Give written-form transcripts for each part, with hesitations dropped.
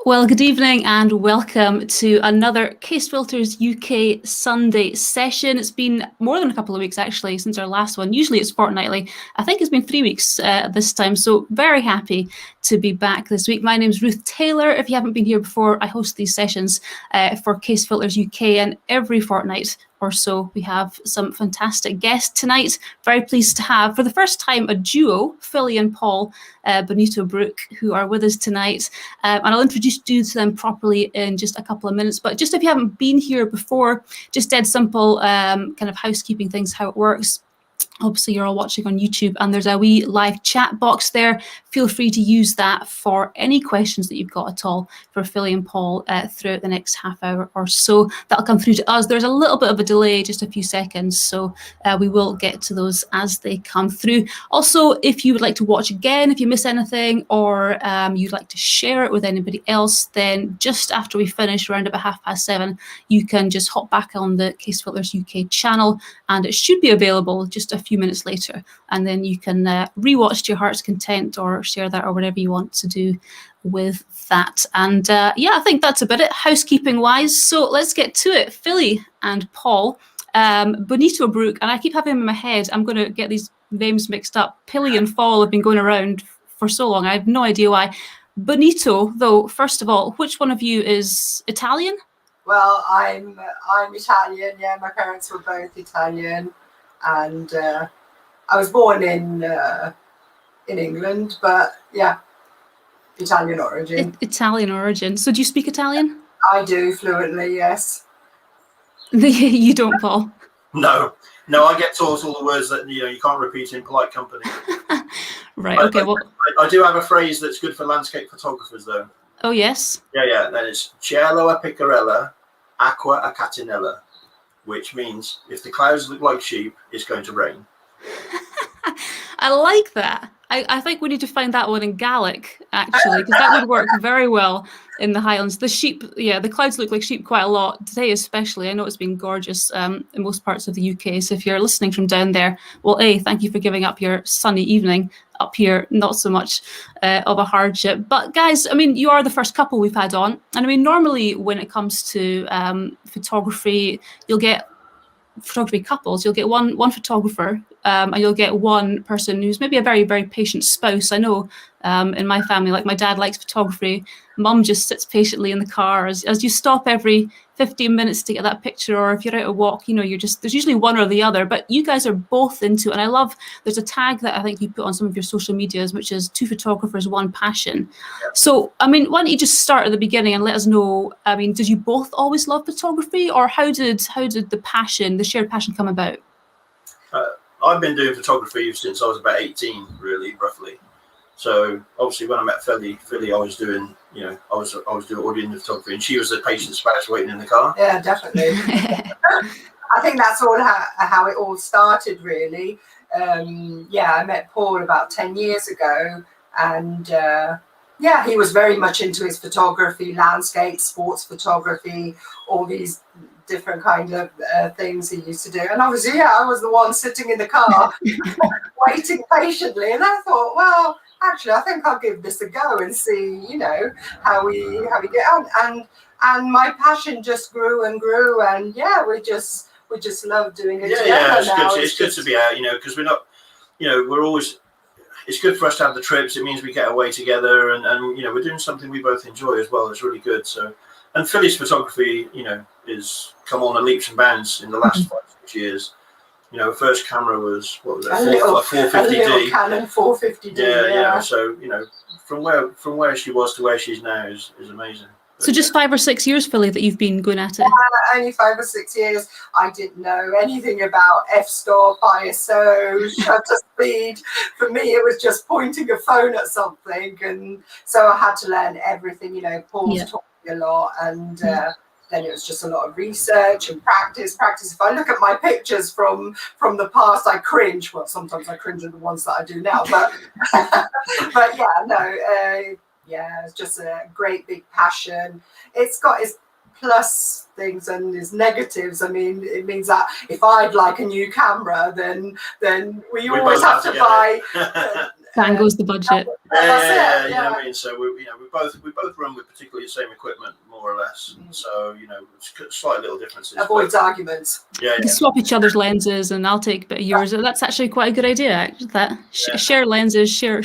Well, good evening and welcome to another Kase Filters UK Sunday session. It's been more than a couple of weeks actually since our last one. Usually it's fortnightly. I think it's been 3 weeks this time, so very happy to be back this week. My name's Ruth Taylor. If you haven't been here before, I host these sessions for Kase Filters UK, and every fortnight or so we have some fantastic guests. Tonight, very pleased to have, for the first time, a duo, Philly and Paul Bonito Brook, who are with us tonight. And I'll introduce you to them properly in just a couple of minutes. But just if you haven't been here before, just dead simple kind of housekeeping things, how it works. Obviously, you're all watching on YouTube, and there's a wee live chat box there. Feel free to use that for any questions that you've got at all for Philly and Paul throughout the next half hour or so. That'll come through to us. There's a little bit of a delay, just a few seconds, so we will get to those as they come through. Also, if you would like to watch again, if you miss anything, or you'd like to share it with anybody else, then just after we finish, around about 7:30, you can just hop back on the Kase Filters UK channel, and it should be available just a few minutes later, and then you can rewatch to your heart's content or share that or whatever you want to do with that. And yeah, I think that's about it housekeeping wise, so let's get to it. Philly and Paul Bonito Brook, and I keep having him in my head, I'm going to get these names mixed up. Pilly and Fall have been going around for so long, I have no idea why. Bonito, though, first of all, which one of you is Italian? Well, I'm Italian. Yeah, my parents were both Italian, and I was born in England, but yeah, Italian origin. Italian origin. So do you speak Italian? I do fluently, yes. You don't, Paul? No, I get taught all the words that you can't repeat in polite company. Right. Okay. Well, I do have a phrase that's good for landscape photographers, though. Oh yes. Yeah. That is cielo a pecorella, acqua a catinella, which means if the clouds look like sheep, it's going to rain. I like that. I think we need to find that one in Gaelic, actually, because that would work very well in the Highlands. The sheep, yeah, the clouds look like sheep quite a lot today, especially. I know it's been gorgeous in most parts of the UK. So if you're listening from down there, well, thank you for giving up your sunny evening. Up here, not so much of a hardship. But guys, I mean, you are the first couple we've had on. And I mean, normally when it comes to photography, you'll get photography couples, you'll get one photographer, and you'll get one person who's maybe a very, very patient spouse. I know in my family, like my dad likes photography, mum just sits patiently in the car as you stop every 15 minutes to get that picture, or if you're out a walk, there's usually one or the other, but you guys are both into it. And I love, there's a tag that I think you put on some of your social medias, which is 2 photographers, 1 passion. So, I mean, why don't you just start at the beginning and let us know, I mean, did you both always love photography, or how did the shared passion come about? I've been doing photography since I was about 18, really, roughly. So obviously when I met Philly, I was doing, I was doing audio photography, and she was the patient spouse waiting in the car. Yeah, definitely. I think that's all how it all started, really. Yeah, I met Paul about 10 years ago, and yeah, he was very much into his photography, landscape, sports photography, all these different kind of things he used to do. And obviously, yeah, I was the one sitting in the car waiting patiently, and I thought, well, actually, I think I'll give this a go and see, how we get on. And my passion just grew and grew, and yeah, we just love doing it together. Yeah, it's good to be out, because we're not, we're always. It's good for us to have the trips. It means we get away together, and we're doing something we both enjoy as well. It's really good. So, and Philly's photography, is come on in leaps and bounds in the last 5-6 years. Her first camera was, what was it, a 450D. A little Canon 450D. Yeah. So from where she was to where she's now is amazing. So just 5 or 6 years, Philly, that you've been going at it? Only 5 or 6 years. I didn't know anything about f-stop, ISO, shutter speed. For me, it was just pointing a phone at something, and so I had to learn everything. Paul's taught me a lot, and then it was just a lot of research and practice. If I look at my pictures from the past, I cringe. Well, sometimes I cringe at the ones that I do now, but but yeah, no. Yeah, it's just a great big passion. It's got its plus things and its negatives. I mean, it means that if I'd like a new camera, then we always have to buy Bang goes the budget. That's it. You know what I mean. So we both run with particularly the same equipment, more or less. So it's slight little differences. Avoids arguments. Yeah, You can swap each other's lenses, and I'll take a bit of yours. That's actually quite a good idea. Share lenses, share.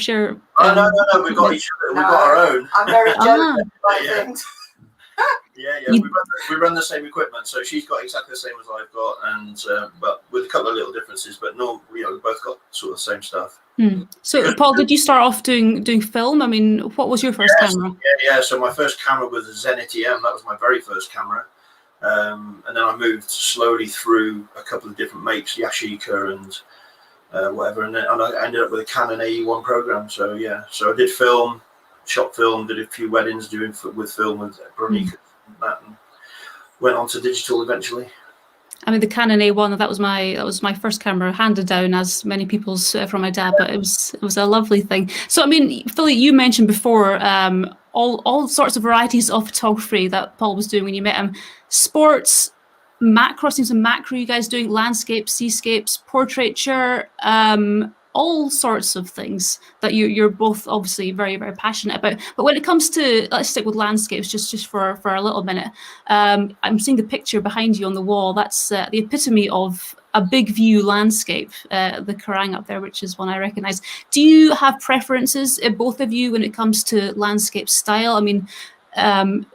Oh no, we've got each other. We've got our own. I'm very jealous of my things. We run the same equipment, so she's got exactly the same as I've got, and but with a couple of little differences. But no, we both got sort of the same stuff. So, Paul, did you start off doing film? I mean, what was your first camera? Yeah. So my first camera was a Zenit EM. That was my very first camera, and then I moved slowly through a couple of different makes, Yashica and whatever, and I ended up with a Canon AE1 program. So I did film, shot film, did a few weddings with film with Bronica and that, and went on to digital eventually. I mean, the Canon A1, that was my first camera, handed down as many people's from my dad, but it was a lovely thing. So, I mean, Philly, you mentioned before all sorts of varieties of photography that Paul was doing when you met him. Sports, macro, seems some macro, you guys doing landscapes, seascapes, portraiture, all sorts of things that you're both obviously very, very passionate about. But when it comes to, let's stick with landscapes just for a little minute. I'm seeing the picture behind you on the wall. That's the epitome of a big view landscape, the Kerrang up there, which is one I recognize. Do you have preferences, both of you, when it comes to landscape style? I mean,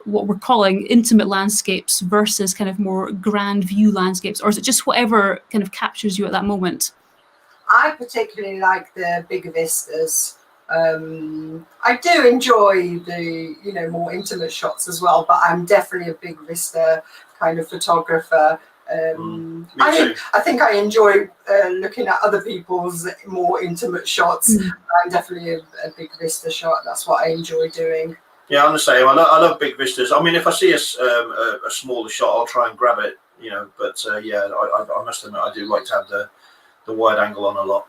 what we're calling intimate landscapes versus kind of more grand view landscapes, or is it just whatever kind of captures you at that moment? I particularly like the bigger vistas. I do enjoy the more intimate shots as well, but I'm definitely a big vista kind of photographer. I think I enjoy looking at other people's more intimate shots. I'm definitely a big vista shot. That's what I enjoy doing. Yeah, I'm the same. I love big vistas. I mean, if I see a smaller shot, I'll try and grab it. But I must admit, I do like to have the wide angle on a lot.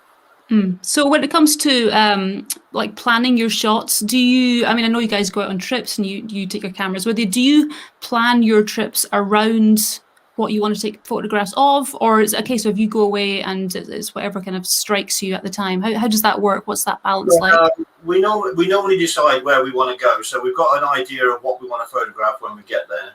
So when it comes to like planning your shots, do you, I mean, I know you guys go out on trips and you take your cameras with you. Do you plan your trips around what you want to take photographs of, or is it a case of you go away and it's whatever kind of strikes you at the time? How does that work? What's that balance like? We normally decide where we want to go. So we've got an idea of what we want to photograph when we get there.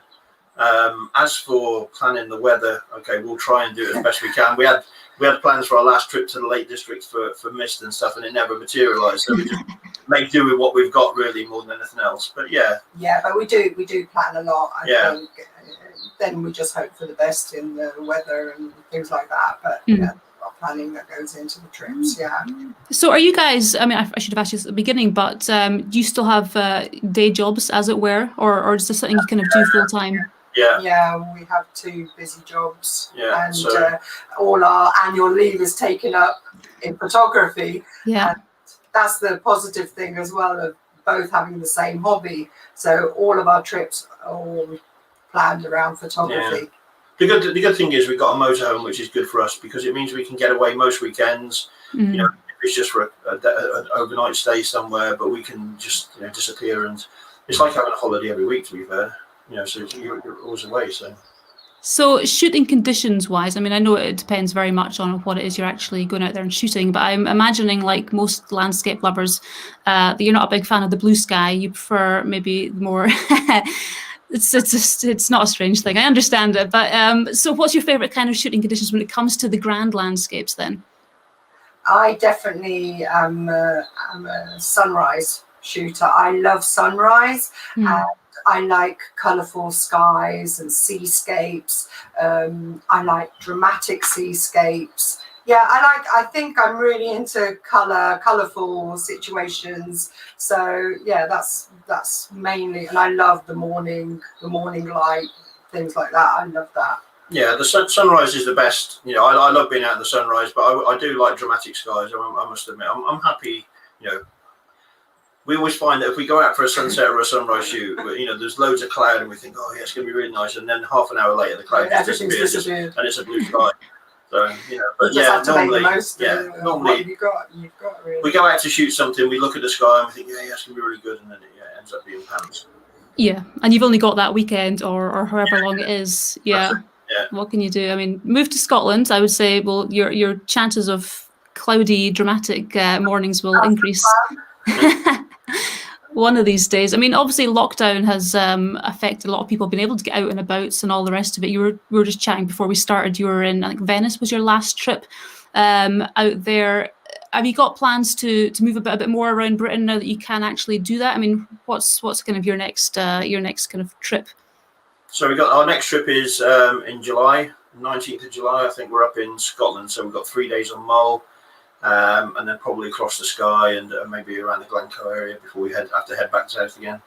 As for planning the weather, okay, we'll try and do it as best we can. We had plans for our last trip to the Lake District for mist and stuff, and it never materialised. So we just make do with what we've got, really, more than anything else. But but we do plan a lot. I think then we just hope for the best in the weather and things like that. But a lot of planning that goes into the trips. Yeah. So are you guys? I mean, I should have asked you at the beginning, but do you still have day jobs, as it were, or is this something you kind of do full time? Yeah, we have 2 busy jobs, and all our annual leave is taken up in photography. Yeah, and that's the positive thing as well of both having the same hobby. So all of our trips are all planned around photography. Yeah. The good thing is we've got a motorhome, which is good for us because it means we can get away most weekends. If it's just for an overnight stay somewhere, but we can just disappear, and it's like having a holiday every week, to be fair. So you're always away. So shooting conditions wise, I mean, I know it depends very much on what it is you're actually going out there and shooting, but I'm imagining, like most landscape lovers, that you're not a big fan of the blue sky. You prefer maybe more. It's not a strange thing. I understand it, but so what's your favorite kind of shooting conditions when it comes to the grand landscapes then? I definitely am a sunrise shooter. I love sunrise. I like colourful skies and seascapes. I like dramatic seascapes. Yeah, I think I'm really into colourful situations. So yeah, that's mainly, and I love the morning light, things like that. I love that. Yeah, the sunrise is the best. I love being out in the sunrise, but I do like dramatic skies. I must admit, I'm happy. We always find that if we go out for a sunset or a sunrise shoot, there's loads of cloud and we think, oh yeah, it's going to be really nice. And then half an hour later, the cloud just disappears and it's a blue sky. So, but normally, normally really. We go out to shoot something, we look at the sky and we think, yeah, it's going to be really good. And then it ends up being pants. Yeah. And you've only got that weekend or however long it is. Yeah. What can you do? I mean, move to Scotland, I would say, well, your chances of cloudy, dramatic mornings will increase. One of these days. I mean, obviously lockdown has affected a lot of people being able to get out and about and all the rest of it. We were just chatting before we started. You were in, I think, Venice was your last trip out there. Have you got plans to move a bit more around Britain now that you can actually do that? I mean, what's kind of your next kind of trip? So we got our next trip is in July, 19th of July. I think we're up in Scotland. So we've got 3 days on Mull. And then probably across the Skye and maybe around the Glencoe area before we have to head back south again.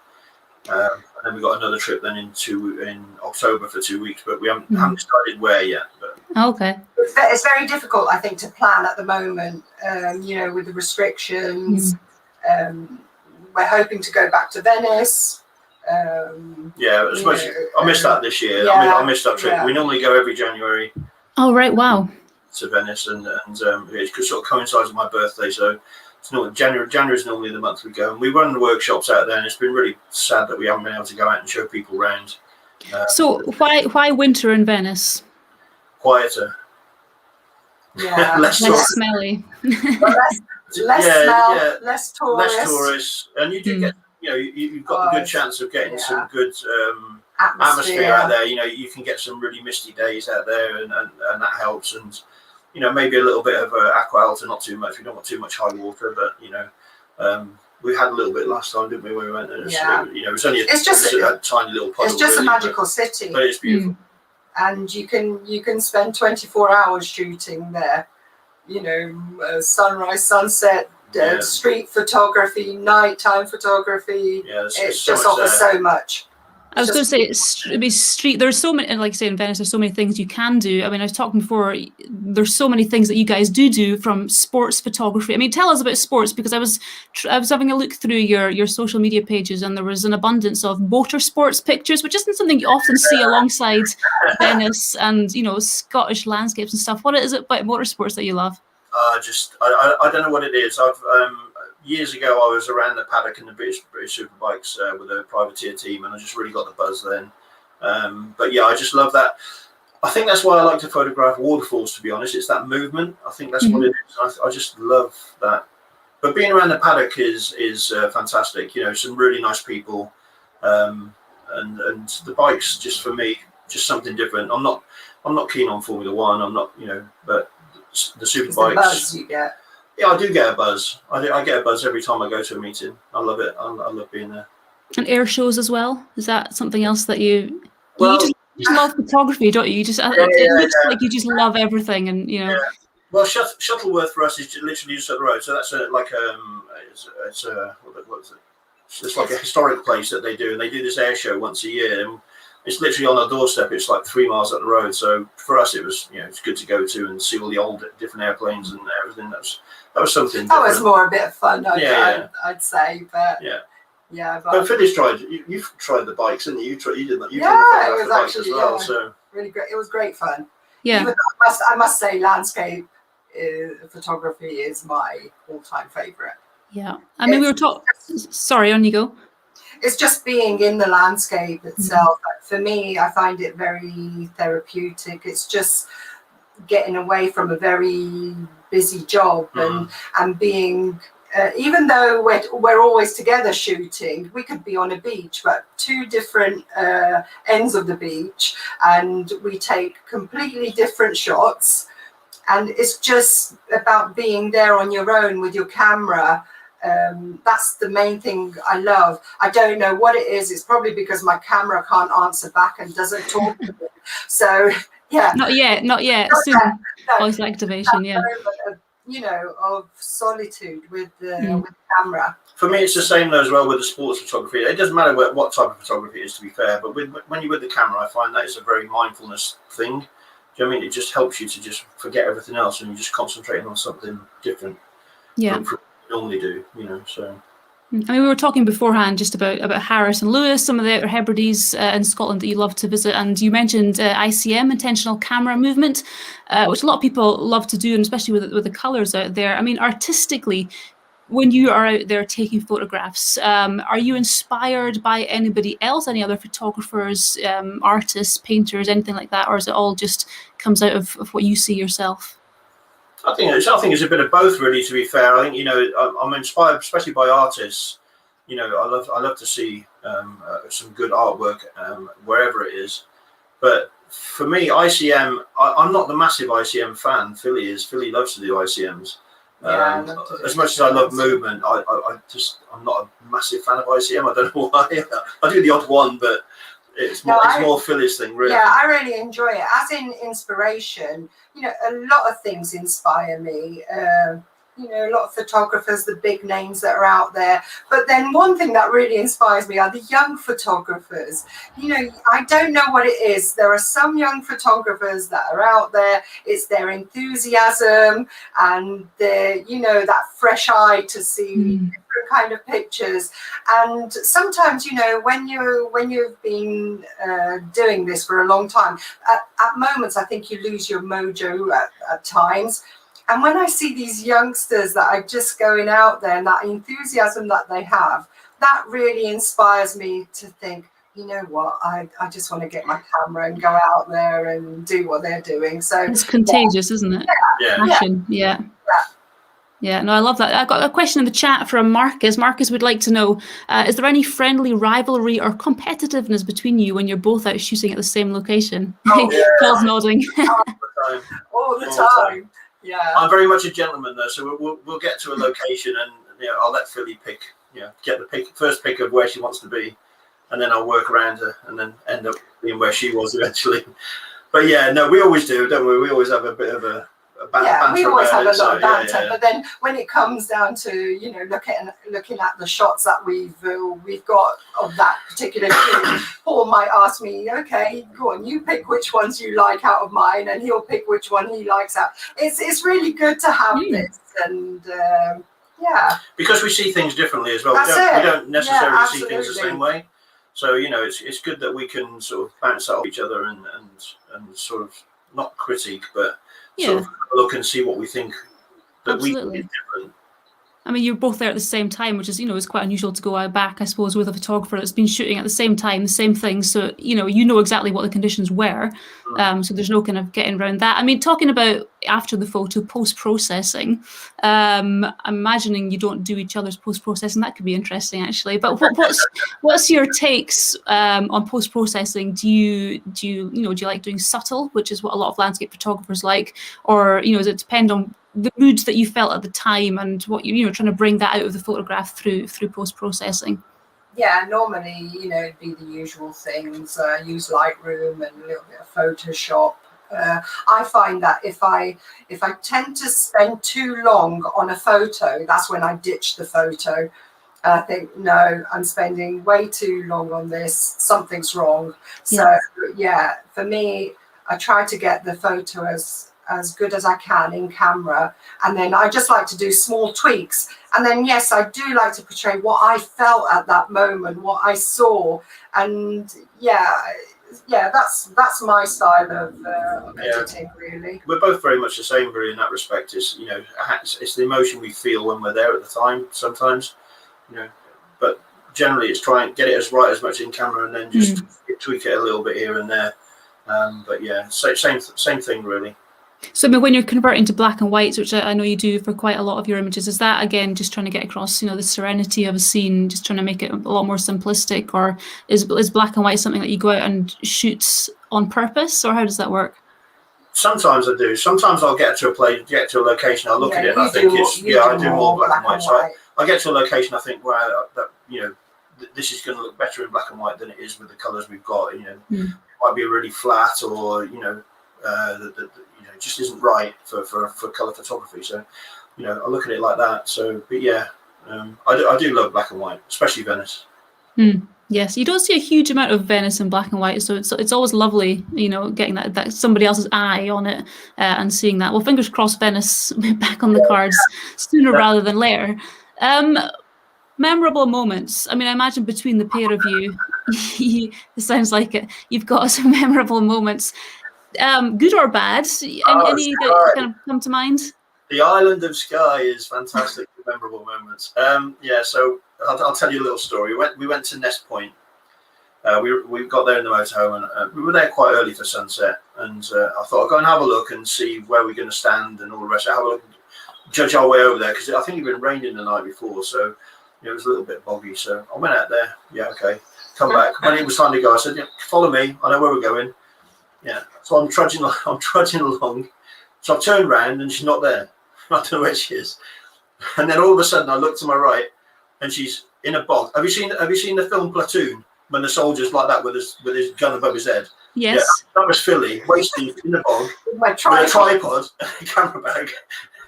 And then we've got another trip then in October for 2 weeks, but we haven't decided where yet. But. Okay. It's very difficult, I think, to plan at the moment, with the restrictions. We're hoping to go back to Venice. I missed that this year. Yeah, I missed that trip. Yeah. We normally go every January. Oh, right. Wow. To Venice, and it sort of coincides with my birthday, so it's not January is normally the month we go, and we run workshops out there, and it's been really sad that we haven't been able to go out and show people around. So why winter in Venice? Quieter. Yeah. less smelly. less smell, less tourists. Less tourists, and you do get you've got a good chance of getting some good atmosphere out there. You can get some really misty days out there, and that helps. And maybe a little bit of aqua alta, not too much. We don't want too much high water, but we had a little bit last time, didn't we? When we went, and it was only a tiny little puddle. It's just a magical city, but it's beautiful. And you can spend 24 hours shooting there. Sunrise, sunset, street photography, nighttime photography. Yeah, it just offers so much. I was going to say, street. There's so many, and like I say in Venice, there's so many things you can do. I mean, I was talking before. There's so many things that you guys do from sports photography. I mean, tell us about sports, because I was having a look through your social media pages, and there was an abundance of motorsports pictures, which isn't something you often see alongside Venice and Scottish landscapes and stuff. What is it about motorsports that you love? I don't know what it is. Years ago, I was around the paddock in the British Superbikes with a privateer team, and I just really got the buzz then. But yeah, I just love that. I think that's why I like to photograph waterfalls, to be honest. It's that movement. I think that's what it is. I just love that. But being around the paddock is fantastic. Some really nice people, and the bikes, just for me, just something different. I'm not keen on Formula One. I'm not, but the Superbikes. The buzz you get. Yeah, I do get a buzz. I get a buzz every time I go to a meeting. I love it. I love being there. And air shows as well? Is that something else that you... Well, you just love photography, don't you? It looks like you just love everything, and Yeah. Well, Shuttleworth for us is literally just up the road. So that's what is it? It's like a historic place that they do, and they do this air show once a year. And it's literally on our doorstep. It's like 3 miles up the road. So for us, it was it's good to go to and see all the old different airplanes and everything. That was something. That was more a bit of fun, I'd say, but yeah. But Phyllis you've tried the bikes, and you did that. It was actually as well. So really great. It was great fun. Yeah. Even I must say, landscape photography is my all-time favorite. Yeah, I mean, we were talking. Sorry, on you go. It's just being in the landscape itself. For me, I find it very therapeutic. It's just getting away from a very busy job and being, even though we're always together shooting, we could be on a beach, but two different ends of the beach, and we take completely different shots. And it's just about being there on your own with your camera. That's the main thing I love. I don't know what it is. It's probably because my camera can't answer back and doesn't talk to me. So yeah. Not yet. Soon. Voice activation, yeah. Of solitude with the camera. For me, it's the same though as well with the sports photography. It doesn't matter what type of photography it is, to be fair. But when you're with the camera, I find that is a very mindfulness thing. Do you know what I mean? It just helps you to just forget everything else, and you're just concentrating on something different. Yeah. From normally do, so. I mean, we were talking beforehand just about Harris and Lewis, some of the other Hebrides in Scotland that you love to visit, and you mentioned ICM, intentional camera movement, which a lot of people love to do, and especially with the colours out there. I mean, artistically, when you are out there taking photographs, are you inspired by anybody else, any other photographers, artists, painters, anything like that, or is it all just comes out of what you see yourself? I think it's a bit of both, really. To be fair, I think, you know, I'm inspired, especially by artists. You know, I love to see some good artwork wherever it is. But for me, ICM, I'm not the massive ICM fan. Philly is. Philly loves to do ICMs. As much as I love movement, I'm not a massive fan of ICM. I don't know why. I do the odd one, but it's more Philly's thing, really. Yeah, I really enjoy it. As in inspiration, you know, a lot of things inspire me. You know, a lot of photographers, the big names that are out there. But then one thing that really inspires me are the young photographers. You know, I don't know what it is. There are some young photographers that are out there. It's their enthusiasm and their, you know, that fresh eye to see different kind of pictures. And sometimes, you know, when you've been doing this for a long time, at moments, I think you lose your mojo at times. And when I see these youngsters that are just going out there and that enthusiasm that they have, that really inspires me to think, you know what, I just want to get my camera and go out there and do what they're doing. So it's contagious, isn't it? Passion. Yeah, no, I love that. I got a question in the chat from Marcus. Marcus would like to know, is there any friendly rivalry or competitiveness between you when you're both out shooting at the same location? Paul's nodding. All the time. Yeah, I'm very much a gentleman though, so we'll get to a location and, you know, I'll let Philly pick, you know, get the first pick of where she wants to be, and then I'll work around her and then end up being where she was eventually. But yeah, no, we always do, don't we? We always have a bit of a banter. Yeah, we always have a lot of banter. Yeah. But then when it comes down to, you know, looking at the shots that we've got of that particular shoot, Paul might ask me, okay, go on, you pick which ones you like out of mine, and he'll pick which one he likes out. It's really good to have this, and yeah, because we see things differently as well. We don't necessarily see things the same way. So, you know, it's good that we can sort of bounce off each other and sort of not critique, but sort of look and see what we think that we think is different. I mean, you're both there at the same time, which is, you know, is quite unusual to go out back, I suppose, with a photographer that's been shooting at the same time, the same thing. So, you know exactly what the conditions were. So there's no kind of getting around that. I mean, talking about after the photo, post-processing, I'm imagining you don't do each other's post-processing. That could be interesting, actually. But what's your takes on post-processing? Do you like doing subtle, which is what a lot of landscape photographers like, or, you know, does it depend on the moods that you felt at the time and what you know, trying to bring that out of the photograph through post-processing? Yeah, normally, you know, it'd be the usual things, use Lightroom and a little bit of Photoshop. I find that if I tend to spend too long on a photo, that's when I ditch the photo. And I think, no, I'm spending way too long on this, something's wrong. So yeah, for me, I try to get the photo as good as I can in camera, and then I just like to do small tweaks, and then yes, I do like to portray what I felt at that moment, what I saw, and that's my style of editing, really. We're both very much the same, really, in that respect. Is, you know, it's the emotion we feel when we're there at the time sometimes, you know, but generally it's try and get it as right as much in camera and then just tweak it a little bit here and there. But yeah, same thing, really. So, I mean, when you're converting to black and whites, which I know you do for quite a lot of your images, is that, again, just trying to get across, you know, the serenity of a scene, just trying to make it a lot more simplistic, or is black and white something that you go out and shoot on purpose, or how does that work? Sometimes I do. Sometimes I'll get to a location, I'll look at it, and I think I do more black and white. So I get to a location, I think, wow, that, you know, this is going to look better in black and white than it is with the colours we've got. You know, it might be really flat, or, you know, it just isn't right for colour photography. So, you know, I look at it like that. So, but yeah, I do love black and white, especially Venice. Yes, you don't see a huge amount of Venice in black and white, so it's always lovely, you know, getting that somebody else's eye on it and seeing that. Well, fingers crossed, Venice back on the cards sooner rather than later. Memorable moments. I mean, I imagine between the pair of you, it sounds like it. You've got some memorable moments. Good or bad? Any that kind of come to mind? The island of Skye is fantastic for memorable moments. Yeah, so I'll tell you a little story. We went to Nest Point, we got there in the motorhome, and we were there quite early for sunset. And I thought I'll go and have a look and see where we're going to stand and all the rest. Have a look, judge our way over there, because I think it'd been raining the night before, so it was a little bit boggy. So I went out there. Yeah, okay. Come back. When it was time to go, I said, yeah, follow me. I know where we're going. Yeah. So I'm trudging along. So I've turned round and she's not there. I don't know where she is. And then all of a sudden I look to my right and she's in a bog. Have you seen the film Platoon, when the soldier's like that with his gun above his head? Yes. Yeah, that was Philly, waist deep in the bog My with a tripod and a camera bag.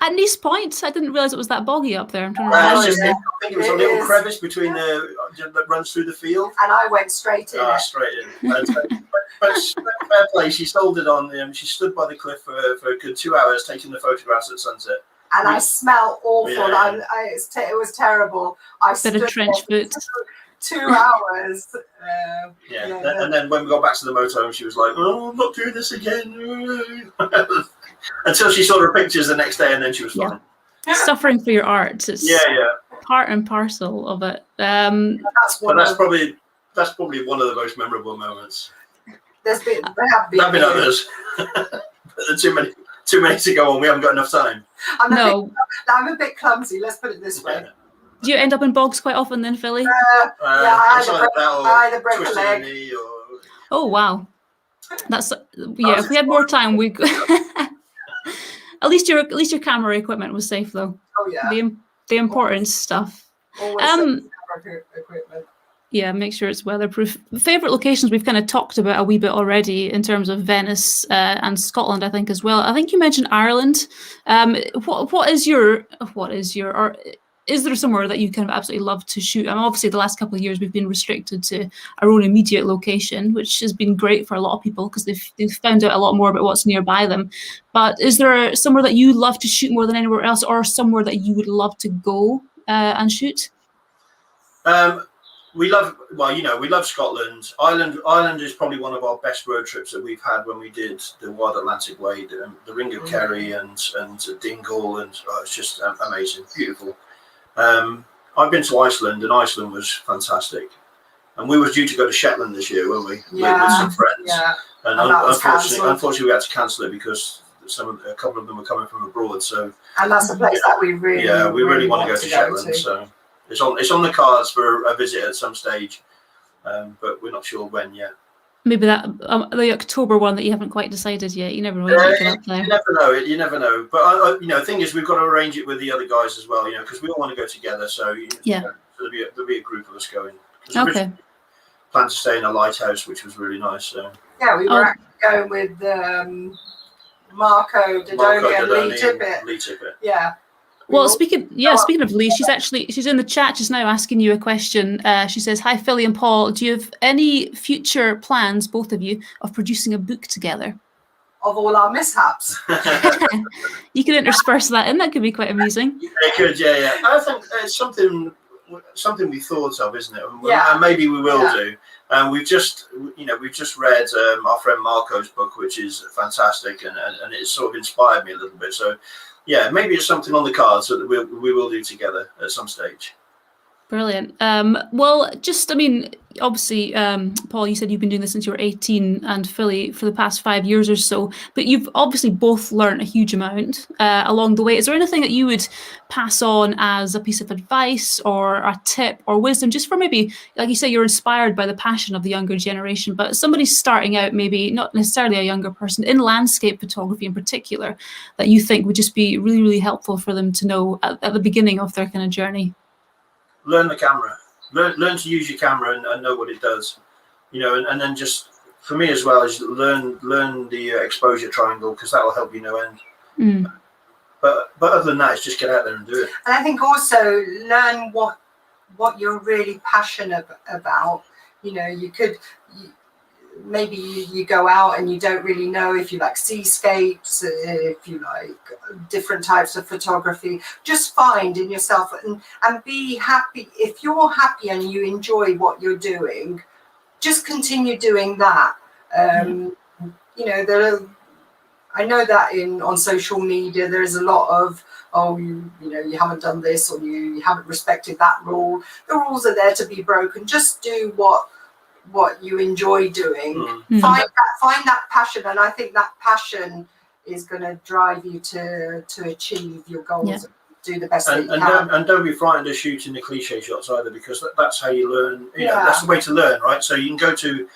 At Nice Point, I didn't realise it was that boggy up there. I'm trying to I remember. think it was a little crevice between that runs through the field. And I went straight in. Straight in. But fair play, she sold it on. She stood by the cliff for a good 2 hours taking the photographs at sunset. And I smell awful. Yeah. It was terrible. I Bit stood of trench there foot. for 2 hours. And then when we got back to the motorhome, she was like, "Oh, I'm not doing this again." Until she saw her pictures the next day, and then she was fine. Suffering for your art. It's Yeah. part and parcel of it. That's probably one of the most memorable moments. There have been others, but there are too many to go on. We haven't got enough time. I'm a bit clumsy. Let's put it this way. Yeah. Do you end up in bogs quite often then, Philly? I either break a leg. Oh wow, that's If we had more time, we. At least your camera equipment was safe though. Oh yeah. The important stuff. Always camera equipment. Yeah, make sure it's weatherproof. Favorite locations we've kind of talked about a wee bit already in terms of Venice and Scotland, I think as well. I think you mentioned Ireland. Is there somewhere that you kind of absolutely love to shoot? Obviously the last couple of years we've been restricted to our own immediate location, which has been great for a lot of people because they've found out a lot more about what's nearby them. But is there somewhere that you love to shoot more than anywhere else, or somewhere that you would love to go and shoot? We love Scotland. Ireland is probably one of our best road trips that we've had when we did the Wild Atlantic Way, the Ring of Kerry and Dingle, and it's just amazing, beautiful. I've been to Iceland, and Iceland was fantastic. And we were due to go to Shetland this year, weren't we? Yeah. With some friends. Yeah. And unfortunately, we had to cancel it because a couple of them were coming from abroad. So. And that's the place that we really want to go to Shetland. So it's on the cards for a visit at some stage, but we're not sure when yet. Maybe that the October one that you haven't quite decided yet. You never know. You never know. But the thing is, we've got to arrange it with the other guys as well. Because we all want to go together. So there'll be a group of us going. Okay. Planned to stay in a lighthouse, which was really nice. So. Yeah, we were actually going with Marco Dodoni and Lee Tippett. Yeah. Well, speaking of Lee, she's in the chat just now asking you a question. She says, "Hi, Philly and Paul. Do you have any future plans, both of you, of producing a book together?" Of all our mishaps. You could intersperse that in. That could be quite amusing. It could, yeah. I think it's something we thought of, isn't it? And maybe we will do. We've just read our friend Marco's book, which is fantastic, and it's sort of inspired me a little bit. So. Yeah, maybe it's something on the cards that we will do together at some stage. Brilliant. Obviously, Paul, you said you've been doing this since you were 18, and Philly for the past 5 years or so. But you've obviously both learned a huge amount along the way. Is there anything that you would pass on as a piece of advice or a tip or wisdom, just for maybe, like you say, you're inspired by the passion of the younger generation, but somebody's starting out, maybe not necessarily a younger person, in landscape photography in particular, that you think would just be really, really helpful for them to know at the beginning of their kind of journey? Learn the camera. Learn to use your camera and know what it does, and then just for me as well is learn the exposure triangle, because that will help you no end. But other than that, it's just get out there and do it. And I think also learn what you're really passionate about. Maybe you go out and you don't really know if you like seascapes, if you like different types of photography. Just find in yourself and be happy. If you're happy and you enjoy what you're doing, just continue doing that. I know that on social media there is a lot of you haven't done this, or you haven't respected that rule. The rules are there to be broken. Just do what what you enjoy doing. Find that passion, and I think that passion is going to drive you to achieve your goals. Yeah. Do the best that you can. And don't be frightened of shooting the cliche shots either, because that's how you learn. You know, that's the way to learn, right? So you can go to,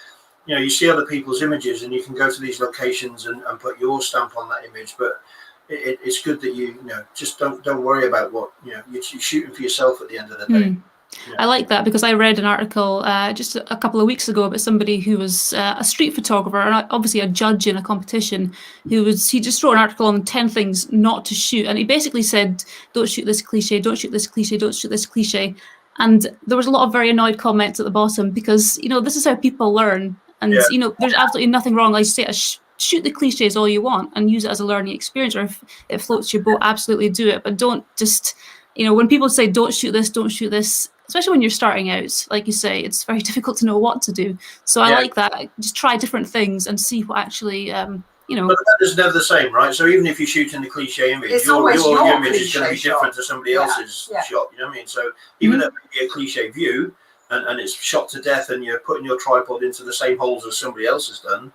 you know, you see other people's images, and you can go to these locations and put your stamp on that image. But it's good that you know, just don't worry about what, you know, you're shooting for yourself at the end of the day. Yeah. I like that, because I read an article just a couple of weeks ago about somebody who was a street photographer and obviously a judge in a competition. He just wrote an article on 10 things not to shoot, and he basically said, don't shoot this cliche, don't shoot this cliche, don't shoot this cliche. And there was a lot of very annoyed comments at the bottom, because, you know, this is how people learn, and you know, there's absolutely nothing wrong. Like you say, shoot the cliches all you want and use it as a learning experience, or if it floats your boat, absolutely do it, but don't just, you know, when people say don't shoot this, especially when you're starting out, like you say, it's very difficult to know what to do. So I like that. Just try different things and see what actually, you know. But that is never the same, right? So even if you're shooting the cliche image, your image is going to be different to somebody else's shot. You know what I mean? So even if it be a cliche view and it's shot to death, and you're putting your tripod into the same holes as somebody else has done,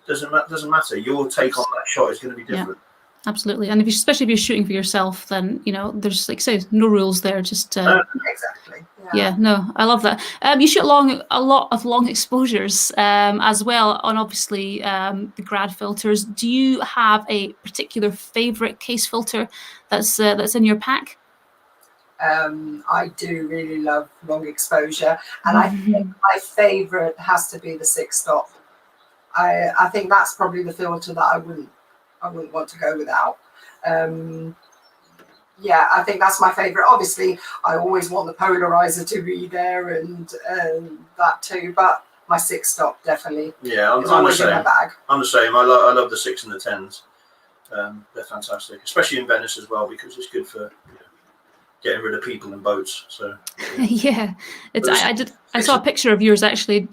doesn't matter. Your take on that shot is going to be different. Absolutely, and especially if you're shooting for yourself, then, you know, there's, like I say, no rules there. Just exactly. Yeah, no, I love that. You shoot a lot of long exposures as well on, obviously, the grad filters. Do you have a particular favorite Kase filter that's in your pack? I do really love long exposure, and I think my favorite has to be the 6-stop. I think that's probably the filter that I wouldn't want to go without. Yeah, I think that's my favorite. Obviously, I always want the polarizer to be there, and that too. But my 6-stop definitely. Yeah, I'm the same. In my bag. I'm the same. I love the 6 and the 10s. They're fantastic, especially in Venice as well, because it's good for, you know, getting rid of people in boats. So yeah, I saw a picture of yours actually.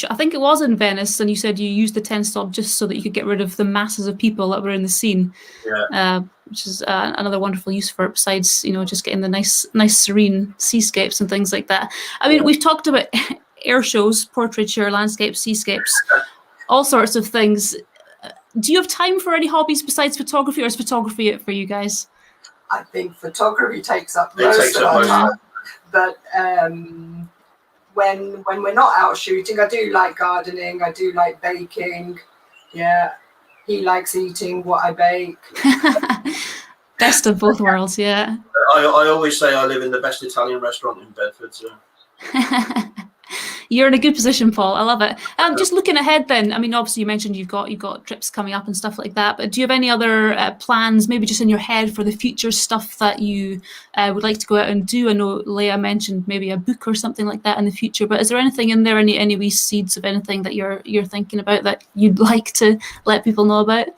I think it was in Venice, and you said you used the 10-stop just so that you could get rid of the masses of people that were in the scene. Yeah. Which is another wonderful use for it, besides, you know, just getting the nice serene seascapes and things like that. I mean, we've talked about air shows, portraiture, landscapes, seascapes, all sorts of things. Do you have time for any hobbies besides photography, or is photography it for you guys? I think photography takes up most of our time. But when we're not out shooting, I do like gardening. I do like baking. Yeah, he likes eating what I bake. Best of both worlds, yeah. I always say I live in the best Italian restaurant in Bedford. So. You're in a good position, Paul. I love it. Just looking ahead then, I mean, obviously you mentioned you've got trips coming up and stuff like that, but do you have any other plans, maybe just in your head, for the future stuff that you would like to go out and do? I know Leah mentioned maybe a book or something like that in the future, but is there anything in there, any wee seeds of anything that you're thinking about that you'd like to let people know about?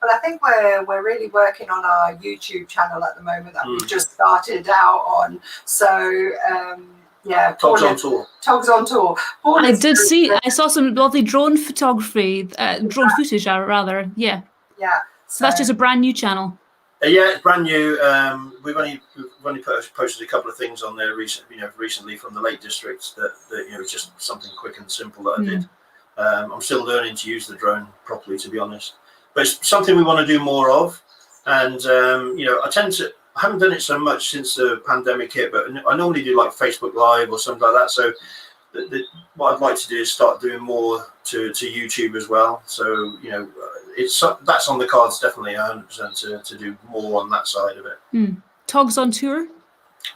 Well, I think we're really working on our YouTube channel at the moment that we've just started out on. So yeah, Togs on tour. Togs on tour. I did see. I saw some lovely drone photography, drone footage, rather. Yeah. Yeah. So that's just a brand new channel. Yeah, it's brand new. We've only posted a couple of things on there recently from the Lake District that you know, just something quick and simple that I did. I'm still learning to use the drone properly, to be honest. But it's something we want to do more of, and you know, I haven't done it so much since the pandemic hit, but I normally do like Facebook Live or something like that. So what I'd like to do is start doing more to YouTube as well. So, you know, that's on the cards, definitely 100% to do more on that side of it. Togs on tour?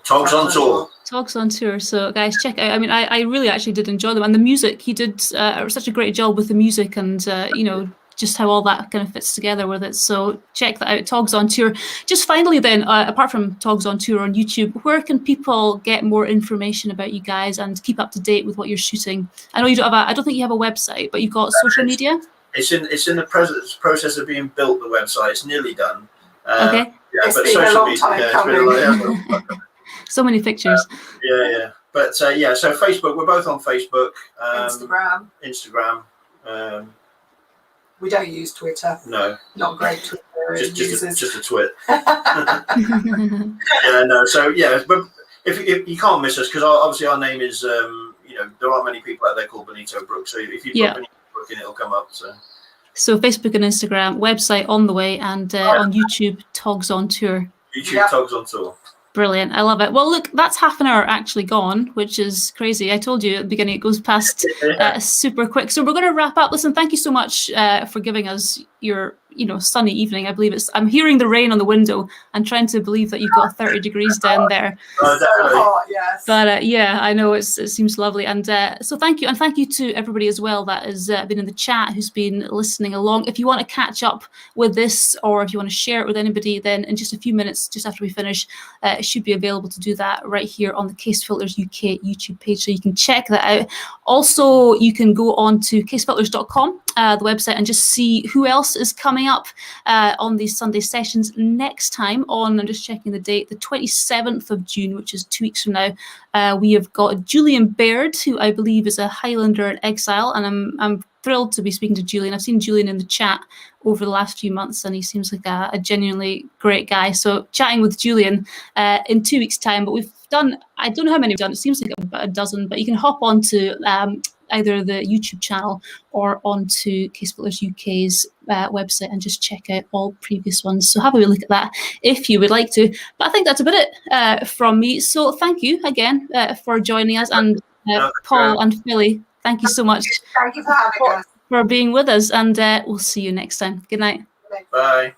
Togs on tour. Togs on tour. So guys, check out. I mean, I really actually did enjoy them, and the music. He did such a great job with the music, and you know, just how all that kind of fits together with it. So check that out, Togs on Tour. Just finally then, apart from Togs on Tour on YouTube, where can people get more information about you guys and keep up to date with what you're shooting? I know you don't have I don't think you have a website, but you've got social media? It's in the process of being built, the website. It's nearly done. Okay. Yeah, it's been a long time coming. So many pictures. Yeah. But yeah, so Facebook, we're both on Facebook. Instagram. We don't use Twitter. No. Not great Twitter users. Just a twit. Yeah, no. So yeah, but if you can't miss us, because obviously our name is you there aren't many people out there called Bonito Brook. So if you put Bonito Brook in, it'll come up. So Facebook and Instagram, website on the way, and on YouTube, Togs on Tour. YouTube Togs on Tour. Brilliant. I love it. Well, look, that's half an hour actually gone, which is crazy. I told you at the beginning it goes past super quick. So we're going to wrap up. Listen, thank you so much for giving us your sunny evening. I believe I'm hearing the rain on the window and trying to believe that you've got 30 degrees down there. So hot, yes. But yeah, I know it seems lovely. And so thank you. And thank you to everybody as well that has been in the chat, who's been listening along. If you want to catch up with this, or if you want to share it with anybody, then in just a few minutes, just after we finish, it should be available to do that right here on the Kase Filters UK YouTube page. So you can check that out. Also, you can go on to kasefilters.com, the website, and just see who else is coming up on these Sunday sessions next time on, I'm just checking the date, the 27th of June, which is 2 weeks from now. We have got Julian Baird, who I believe is a Highlander in exile, and I'm thrilled to be speaking to Julian. I've seen Julian in the chat over the last few months, and he seems like a genuinely great guy. So chatting with Julian in 2 weeks' time, but we've done, I don't know how many we've done, it seems like about a dozen, but you can hop on to either the YouTube channel or onto Kase Filters UK's website and just check out all previous ones. So have a wee look at that if you would like to. But I think that's about it from me. So thank you again for joining us, and Paul and Philly, thank you so much. Thank you for having us. For being with us, and we'll see you next time. Good night. Bye.